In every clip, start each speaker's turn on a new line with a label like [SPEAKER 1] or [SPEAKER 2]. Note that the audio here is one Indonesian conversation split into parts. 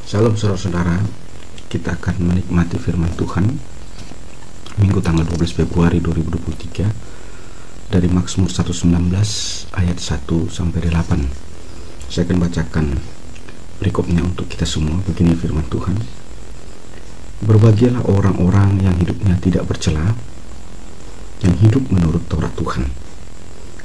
[SPEAKER 1] Shalom saudara-saudara, kita akan menikmati firman Tuhan Minggu tanggal 12 Februari 2023 dari Mazmur 119 ayat 1 sampai 8. Saya akan bacakan berikutnya untuk kita semua. Begini firman Tuhan: Berbahagialah orang-orang yang hidupnya tidak bercela, yang hidup menurut Taurat Tuhan.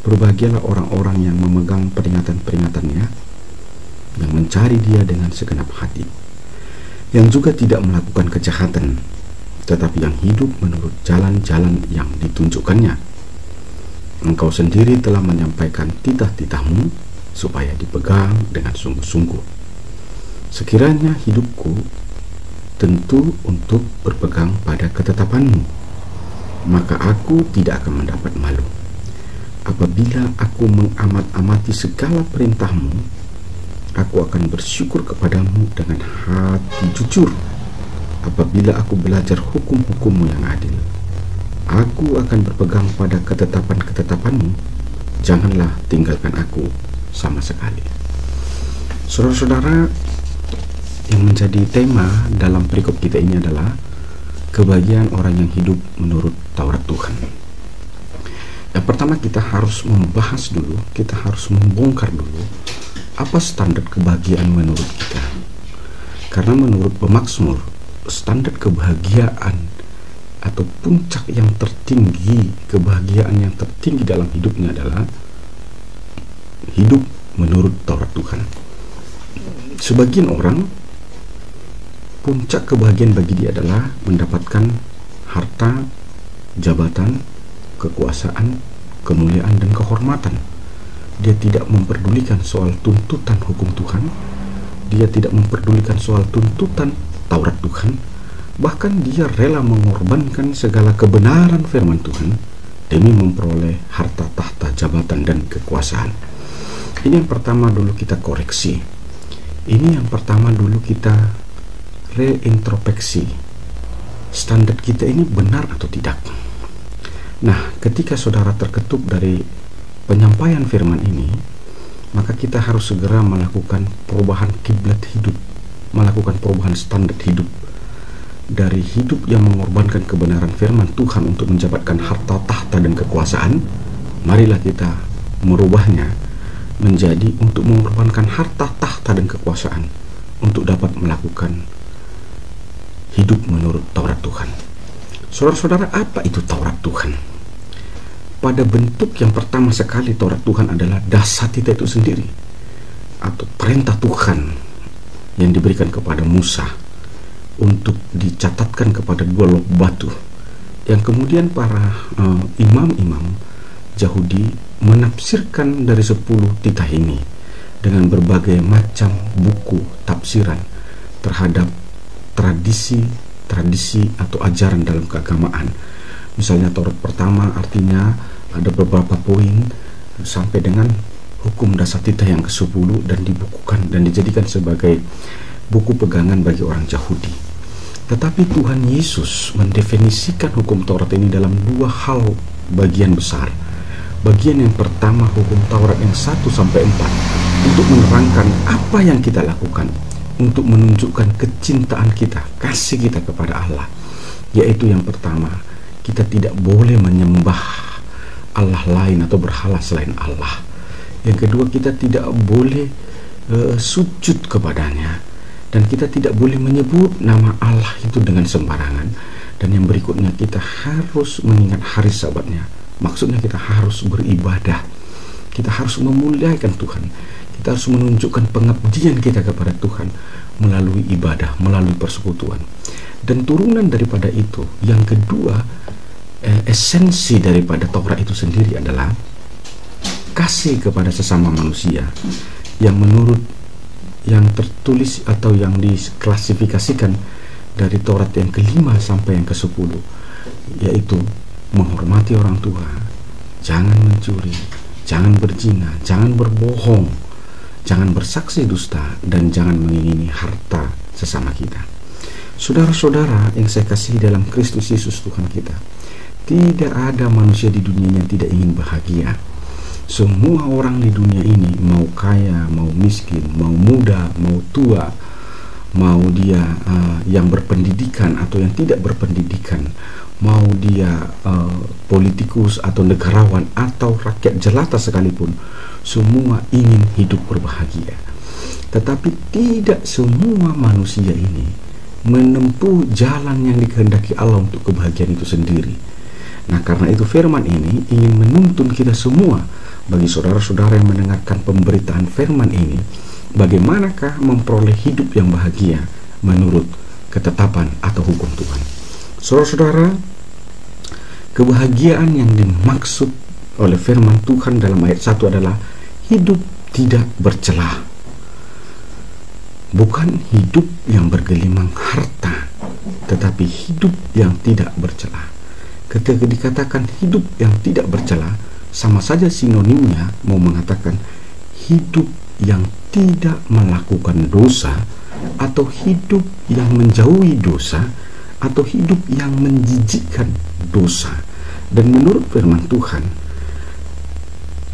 [SPEAKER 1] Berbahagialah orang-orang yang memegang peringatan-peringatannya, yang mencari Dia dengan segenap hati, yang juga tidak melakukan kejahatan, tetapi yang hidup menurut jalan-jalan yang ditunjukkannya. Engkau sendiri telah menyampaikan titah-titahmu supaya dipegang dengan sungguh-sungguh. Sekiranya hidupku tentu untuk berpegang pada ketetapanmu, maka aku tidak akan mendapat malu. Apabila aku mengamat-amati segala perintahmu, aku akan bersyukur kepadamu dengan hati jujur. Apabila aku belajar hukum-hukummu yang adil, aku akan berpegang pada ketetapan-ketetapanmu. Janganlah tinggalkan aku sama sekali. Saudara-saudara, yang menjadi tema dalam perikop kita ini adalah kebahagiaan orang yang hidup menurut Taurat Tuhan. Yang pertama, kita harus membahas dulu, kita harus membongkar dulu apa standar kebahagiaan menurut kita. Karena menurut pemazmur, standar kebahagiaan atau puncak yang tertinggi, kebahagiaan yang tertinggi dalam hidupnya adalah hidup menurut Taurat Tuhan. Sebagian orang, puncak kebahagiaan bagi dia adalah mendapatkan harta, jabatan, kekuasaan, kemuliaan, dan kehormatan. Dia tidak memperdulikan soal tuntutan hukum Tuhan. Dia tidak memperdulikan soal tuntutan Taurat Tuhan. Bahkan dia rela mengorbankan segala kebenaran firman Tuhan demi memperoleh harta, tahta, jabatan, dan kekuasaan. Ini yang pertama dulu kita koreksi. Ini yang pertama dulu kita reintrospeksi. Standar kita ini benar atau tidak? Nah, ketika saudara terketuk dari penyampaian firman ini, maka kita harus segera melakukan perubahan kiblat hidup, melakukan perubahan standar hidup. Dari hidup yang mengorbankan kebenaran firman Tuhan untuk mendapatkan harta, tahta, dan kekuasaan, marilah kita merubahnya menjadi untuk mengorbankan harta, tahta, dan kekuasaan untuk dapat melakukan hidup menurut Taurat Tuhan. Saudara-saudara, apa itu Taurat Tuhan? Pada bentuk yang pertama sekali, Taurat Tuhan adalah dasar kita itu sendiri, atau perintah Tuhan yang diberikan kepada Musa untuk dicatatkan kepada dua lok batu, yang kemudian para imam-imam Yahudi menafsirkan dari 10 titah ini dengan berbagai macam buku tafsiran terhadap tradisi atau ajaran dalam keagamaan. Misalnya Taurat pertama artinya ada beberapa poin sampai dengan hukum dasar titah yang ke-10 dan dibukukan dan dijadikan sebagai buku pegangan bagi orang Yahudi. Tetapi Tuhan Yesus mendefinisikan hukum Taurat ini dalam dua hal bagian besar. Bagian yang pertama, hukum Taurat yang 1 sampai 4 untuk menerangkan apa yang kita lakukan untuk menunjukkan kecintaan kita, kasih kita kepada Allah. Yaitu yang pertama, kita tidak boleh menyembah Allah lain atau berhala selain Allah. Yang kedua, kita tidak boleh sujud kepadanya, dan kita tidak boleh menyebut nama Allah itu dengan sembarangan. Dan yang berikutnya, kita harus mengingat hari Sabatnya. Maksudnya kita harus beribadah, kita harus memuliakan Tuhan, kita harus menunjukkan pengabdian kita kepada Tuhan melalui ibadah, melalui persekutuan. Dan turunan daripada itu, yang kedua, esensi daripada Taurat itu sendiri adalah kasih kepada sesama manusia, yang menurut yang tertulis atau yang diklasifikasikan dari Taurat yang ke-5 sampai yang ke-10, yaitu menghormati orang tua, jangan mencuri, jangan berzina, jangan berbohong, jangan bersaksi dusta, dan jangan mengingini harta sesama kita. Saudara-saudara yang saya kasihi dalam Kristus Yesus Tuhan kita, tidak ada manusia di dunia yang tidak ingin bahagia. Semua orang di dunia ini, mau kaya, mau miskin, mau muda, mau tua, mau dia yang berpendidikan atau yang tidak berpendidikan, mau dia politikus atau negarawan atau rakyat jelata sekalipun, semua ingin hidup berbahagia. Tetapi tidak semua manusia ini menempuh jalan yang dikehendaki Allah untuk kebahagiaan itu sendiri. Nah, karena itu firman ini ingin menuntun kita semua, bagi saudara-saudara yang mendengarkan pemberitaan firman ini, bagaimanakah memperoleh hidup yang bahagia menurut ketetapan atau hukum Tuhan. Saudara-saudara, kebahagiaan yang dimaksud oleh firman Tuhan dalam ayat 1 adalah hidup tidak bercelah. Bukan hidup yang bergelimang harta, tetapi hidup yang tidak bercelah. Ketika dikatakan hidup yang tidak bercelah, sama saja sinonimnya mau mengatakan hidup yang tidak melakukan dosa, atau hidup yang menjauhi dosa, atau hidup yang menjijikkan dosa. Dan menurut firman Tuhan,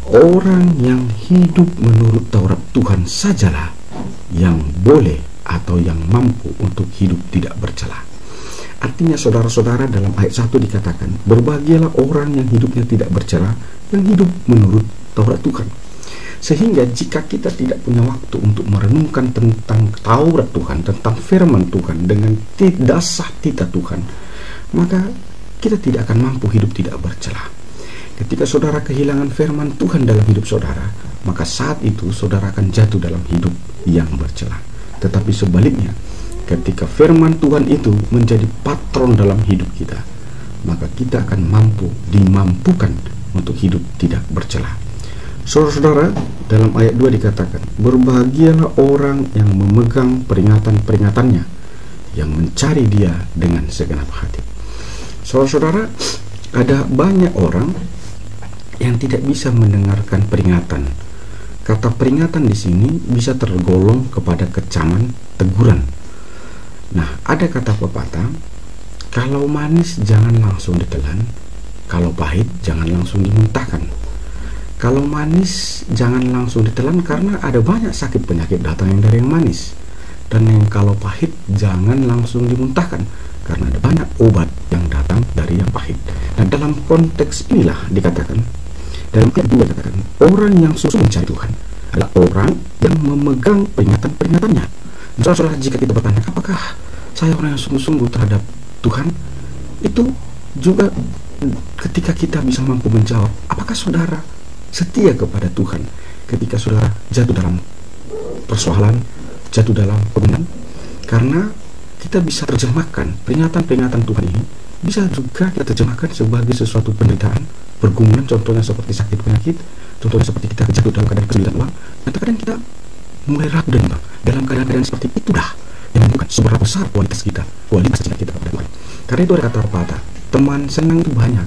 [SPEAKER 1] orang yang hidup menurut Taurat Tuhan sajalah yang boleh atau yang mampu untuk hidup tidak bercelah. Artinya saudara-saudara, dalam ayat 1 dikatakan, berbahagialah orang yang hidupnya tidak bercelah, yang hidup menurut Taurat Tuhan. Sehingga jika kita tidak punya waktu untuk merenungkan tentang Taurat Tuhan, tentang firman Tuhan dengan dasar titah Tuhan, maka kita tidak akan mampu hidup tidak bercelah. Ketika saudara kehilangan firman Tuhan dalam hidup saudara, maka saat itu saudara akan jatuh dalam hidup yang bercelah. Tetapi sebaliknya, ketika firman Tuhan itu menjadi patron dalam hidup kita, maka kita akan dimampukan untuk hidup tidak bercelah. Saudara-saudara, dalam ayat 2 dikatakan, berbahagialah orang yang memegang peringatan-peringatannya, yang mencari dia dengan segenap hati. Saudara-saudara, ada banyak orang yang tidak bisa mendengarkan peringatan. Kata peringatan di sini bisa tergolong kepada kecaman, teguran. Nah, ada kata pepatah, kalau manis jangan langsung ditelan, kalau pahit jangan langsung dimuntahkan. Kalau manis jangan langsung ditelan, karena ada banyak sakit penyakit datang yang dari yang manis. Dan yang kalau pahit jangan langsung dimuntahkan, karena ada banyak obat yang datang dari yang pahit. Dan dalam konteks inilah dikatakan, dalam ayat 2 dikatakan, orang yang sungguh mencari Tuhan adalah orang yang memegang peringatan-peringatannya. Saudara-saudara, jika kita bertanya, apakah saya orang yang sungguh-sungguh terhadap Tuhan? Itu juga ketika kita bisa mampu menjawab, apakah saudara setia kepada Tuhan ketika saudara jatuh dalam persoalan, jatuh dalam kebenaran? Karena kita bisa terjemahkan peringatan-peringatan Tuhan ini, bisa juga kita terjemahkan sebagai sesuatu penderitaan, pergumulan, contohnya seperti sakit penyakit, contohnya seperti kita jatuh dalam keadaan kesulitan uang. Dan terkadang kita mulai ragu dan bimbang dalam keadaan-keadaan seperti itu dah yang menentukan seberapa besar kualitas cinta kita kepada Tuhan. Karena itu ada kata pepatah, teman senang itu banyak,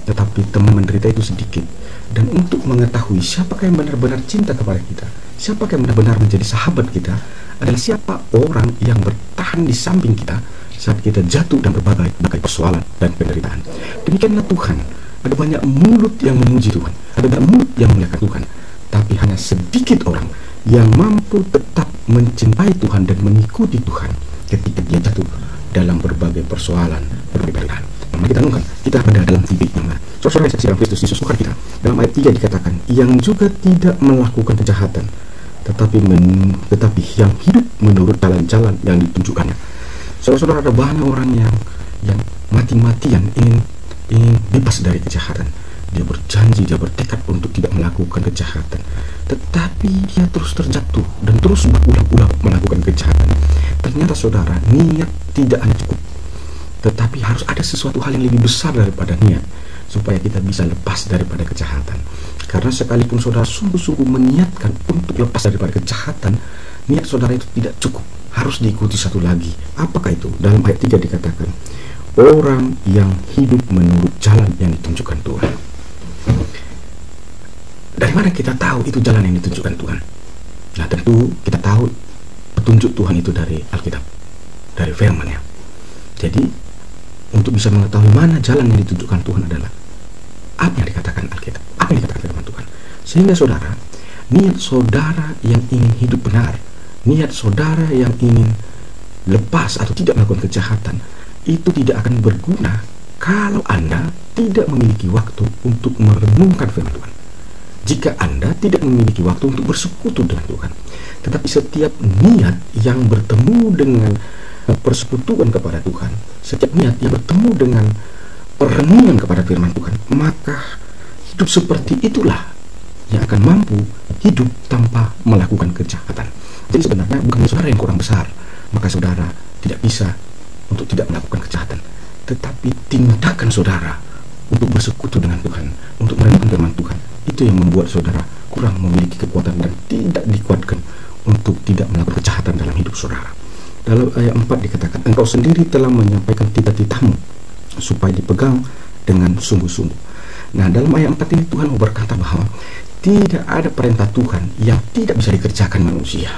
[SPEAKER 1] tetapi teman menderita itu sedikit. Dan untuk mengetahui siapakah yang benar-benar cinta kepada kita, siapakah yang benar-benar menjadi sahabat kita, adalah siapa orang yang bertahan di samping kita saat kita jatuh dan berbagai persoalan dan penderitaan. Demikianlah Tuhan. Ada banyak mulut yang memuji Tuhan, ada banyak mulut yang memuliakan Tuhan, tapi hanya sedikit orang yang mampu tetap mencintai Tuhan dan mengikuti Tuhan ketika dia jatuh dalam berbagai persoalan, berbagai penderitaan. Mari kita renungkan, kita berada dalam titik yang mana saudara saksi dalam Kristus Yesus Tuhan kita. Dalam ayat 3 dikatakan, yang juga tidak melakukan kejahatan, tetapi yang hidup menurut jalan-jalan yang ditunjukkannya. Saudara-saudara, ada banyak orang yang mati-matian ingin bebas dari kejahatan. Dia berjanji, dia bertekad untuk tidak melakukan kejahatan, tetapi dia terus terjatuh dan terus berulang-ulang melakukan kejahatan. Ternyata saudara, niat tidak hanya cukup, tetapi harus ada sesuatu hal yang lebih besar daripada niat, supaya kita bisa lepas daripada kejahatan. Karena sekalipun saudara sungguh-sungguh meniatkan untuk lepas daripada kejahatan, niat saudara itu tidak cukup, harus diikuti satu lagi. Apakah itu? Dalam ayat 3 dikatakan, orang yang hidup menurut jalan yang ditunjukkan Tuhan. Dari mana kita tahu itu jalan yang ditunjukkan Tuhan? Nah, tentu kita tahu petunjuk Tuhan itu dari Alkitab, dari firman-Nya. Jadi untuk bisa mengetahui mana jalan yang ditunjukkan Tuhan adalah apa yang dikatakan Alkitab, apa yang dikatakan firman Tuhan. Sehingga saudara, niat saudara yang ingin hidup benar, niat saudara yang ingin lepas atau tidak melakukan kejahatan, itu tidak akan berguna kalau Anda tidak memiliki waktu untuk merenungkan firman Tuhan. Jika Anda tidak memiliki waktu untuk bersekutu dengan Tuhan. Tetapi setiap niat yang bertemu dengan persekutuan kepada Tuhan, setiap niat yang bertemu dengan perenungan kepada firman Tuhan, maka hidup seperti itulah yang akan mampu hidup tanpa melakukan kejahatan. Jadi sebenarnya bukan saudara yang kurang besar, maka saudara tidak bisa untuk tidak melakukan kejahatan, tetapi tindakan saudara untuk bersekutu dengan Tuhan, untuk merenungkan firman Tuhan, itu yang membuat saudara kurang memiliki kekuatan dan tidak dikuatkan untuk tidak melakukan kejahatan dalam hidup saudara. Dalam ayat 4 dikatakan, engkau sendiri telah menyampaikan titah-titahmu supaya dipegang dengan sungguh-sungguh. Nah, dalam ayat 4 ini Tuhan mau berkata bahwa tidak ada perintah Tuhan yang tidak bisa dikerjakan manusia.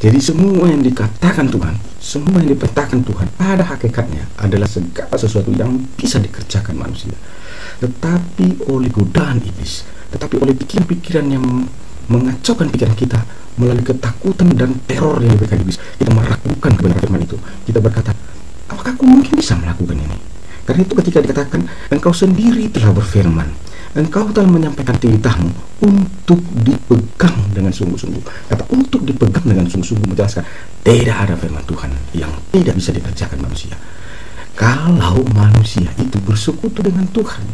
[SPEAKER 1] Jadi semua yang dikatakan Tuhan, semua yang diperintahkan Tuhan pada hakikatnya adalah segala sesuatu yang bisa dikerjakan manusia. Tetapi oleh godaan iblis, tetapi oleh pikiran-pikiran yang mengacaukan pikiran kita melalui ketakutan dan teror yang diberikan iblis, kita meragukan kebenaran firman itu. Kita berkata, apakah aku mungkin bisa melakukan ini? Karena itu ketika dikatakan, engkau sendiri telah berfirman, engkau telah menyampaikan titahmu untuk dipegang dengan sungguh-sungguh. Kata untuk dipegang dengan sungguh-sungguh menjelaskan tidak ada firman Tuhan yang tidak bisa dikerjakan manusia kalau manusia itu bersekutu dengan Tuhan.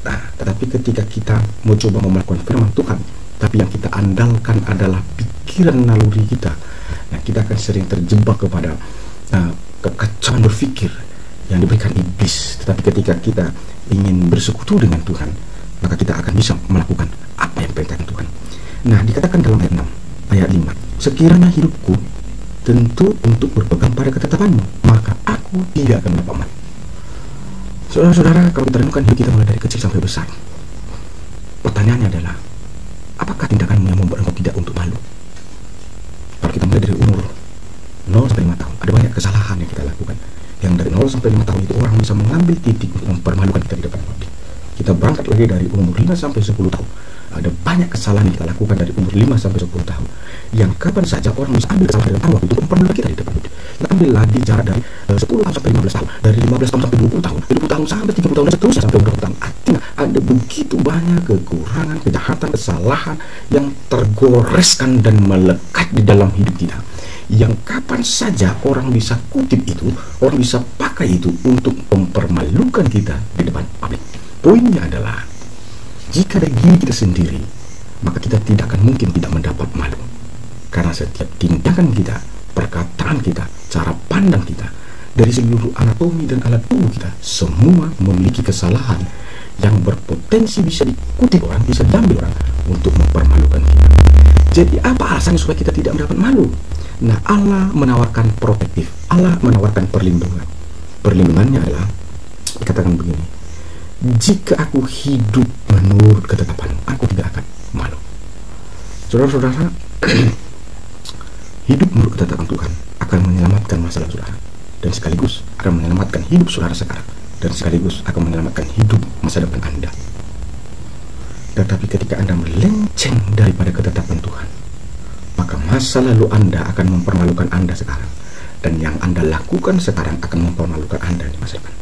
[SPEAKER 1] Nah, tetapi ketika kita mau coba melakukan firman Tuhan, tapi yang kita andalkan adalah pikiran naluri kita, nah kita akan sering terjebak kepada kekacauan berpikir yang diberikan iblis. Tetapi ketika kita ingin bersekutu dengan Tuhan, maka kita akan bisa melakukan apa yang diperintahkan Tuhan. Nah, dikatakan dalam ayat 6, ayat 5, sekiranya hidupku tentu untuk berpegang pada ketetapanmu, maka aku tidak akan mendapat malu. Saudara-saudara, kalau kita renungkan hidup kita mulai dari kecil sampai besar, pertanyaannya adalah, apakah tindakanmu yang membuat engkau tidak untuk malu? Kalau kita mulai dari umur 0 sampai 5 tahun, ada banyak kesalahan yang kita lakukan. Yang dari 0 sampai 5 tahun itu orang bisa mengambil titik untuk mempermalukan kita di depan publik. Kita berangkat lagi dari umur 5 sampai 10 tahun. Ada banyak kesalahan yang kita lakukan dari umur 5 sampai 10 tahun, yang kapan saja orang bisa ambil kesalahan dari waktu itu mempermalukan kita di depan publik. Kita ambil lagi jarak dari 10 tahun sampai 15 tahun, dari 15 tahun sampai 20 tahun, 20 tahun sampai 30 tahun, dan seterusnya sampai beberapa tahun. Artinya ada begitu banyak kekurangan, kejahatan, kesalahan yang tergoreskan dan melekat di dalam hidup kita, yang kapan saja orang bisa kutip itu, orang bisa pakai itu untuk mempermalukan kita di depan publik. Poinnya adalah, jika dari diri kita sendiri, maka kita tidak akan mungkin tidak mendapat malu. Karena setiap tindakan kita, perkataan kita, cara pandang kita, dari seluruh anatomi dan alat tubuh kita, semua memiliki kesalahan yang berpotensi bisa dikutip orang, bisa diambil orang untuk mempermalukan kita. Jadi apa alasannya supaya kita tidak mendapat malu? Nah, Allah menawarkan protektif, Allah menawarkan perlindungan. Perlindungannya adalah, dikatakan begini, jika aku hidup menurut ketetapanmu, aku tidak akan malu. Saudara-saudara, hidup menurut ketetapan Tuhan akan menyelamatkan masalah saudara, dan sekaligus akan menyelamatkan hidup saudara sekarang, dan sekaligus akan menyelamatkan hidup masa depan Anda. Tetapi ketika Anda melenceng daripada ketetapan Tuhan, maka masa lalu Anda akan mempermalukan Anda sekarang, dan yang Anda lakukan sekarang akan mempermalukan Anda di masa depan.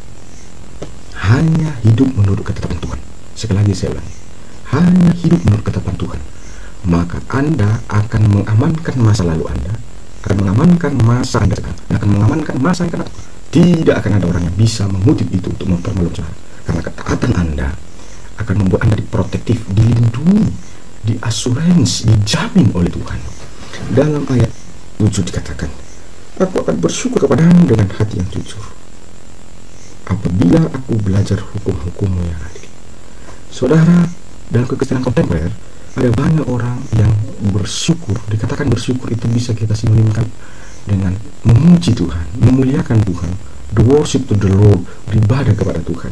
[SPEAKER 1] Hanya hidup menurut ketetapan Tuhan. Sekali lagi saya ulangi, hanya hidup menurut ketetapan Tuhan, maka Anda akan mengamankan masa lalu Anda, akan mengamankan masa Anda sekarang, akan mengamankan masa yang akan datang. Tidak akan ada orang yang bisa mengutip itu untuk mempermalukan Anda, karena ketaatan Anda akan membuat Anda diprotektif, dilindungi, diasuransi, dijamin oleh Tuhan. Dalam ayat 7 dikatakan, aku akan bersyukur kepadamu dengan hati yang jujur apabila aku belajar hukum-hukummu yang adil. Saudara, dalam kekristenan kontemporer ada banyak orang yang bersyukur. Dikatakan bersyukur itu bisa kita sinonimkan dengan memuji Tuhan, memuliakan Tuhan, the worship to the Lord, beribadah kepada Tuhan,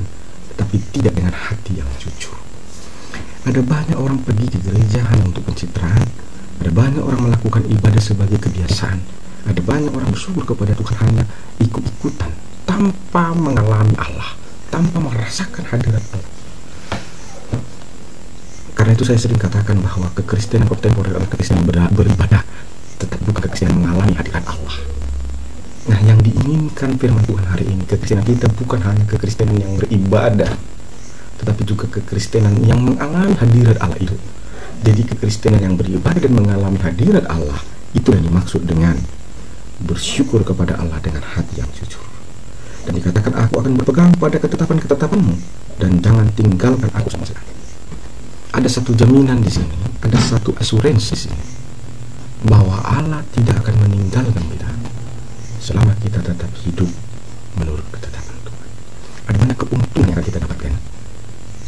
[SPEAKER 1] tetapi tidak dengan hati yang jujur. Ada banyak orang pergi ke gereja hanya untuk pencitraan. Ada banyak orang melakukan ibadah sebagai kebiasaan. Ada banyak orang bersyukur kepada Tuhan hanya ikut-ikutan, tanpa mengalami Allah, tanpa merasakan hadirat Allah. Karena itu saya sering katakan bahwa kekristenan kontemporer adalah kekristenan beribadah, tetapi bukan kekristenan mengalami hadirat Allah. cerminkan firman Tuhan hari ini, kekristenan kita bukan hanya kekristenan yang beribadah, tetapi juga kekristenan yang mengalami hadirat Allah itu. Jadi kekristenan yang beribadah dan mengalami hadirat Allah, itu yang dimaksud dengan bersyukur kepada Allah dengan hati yang jujur. Dan dikatakan, aku akan berpegang pada ketetapan-ketetapanmu dan jangan tinggalkan aku sama sekali. Ada satu jaminan di sini, ada satu asuransi di sini, bahwa Allah tidak akan meninggalkan kita selama kita tetap hidup menurut ketetapan Tuhan. Ada banyak keuntungan yang akan kita dapatkan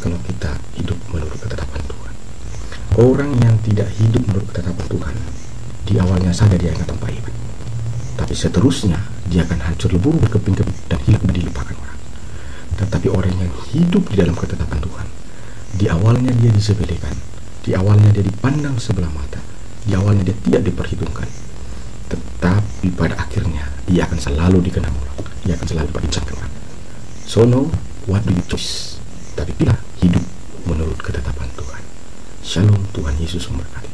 [SPEAKER 1] kalau kita hidup menurut ketetapan Tuhan. Orang yang tidak hidup menurut ketetapan Tuhan, di awalnya saja dia akan tempat ibadah, tapi seterusnya dia akan hancur lebur, berkeping-keping dan hilang dan dilupakan orang. Tetapi orang yang hidup di dalam ketetapan Tuhan, di awalnya dia disepelekan, di awalnya dia dipandang sebelah mata, di awalnya dia tidak diperhitungkan, tetapi pada akhirnya dia akan selalu dikenang orang, dia akan selalu diperbincangkan orang. So now, what do you choose? Tapi pilih hidup menurut ketetapan Tuhan. Shalom, Tuhan Yesus memberkati.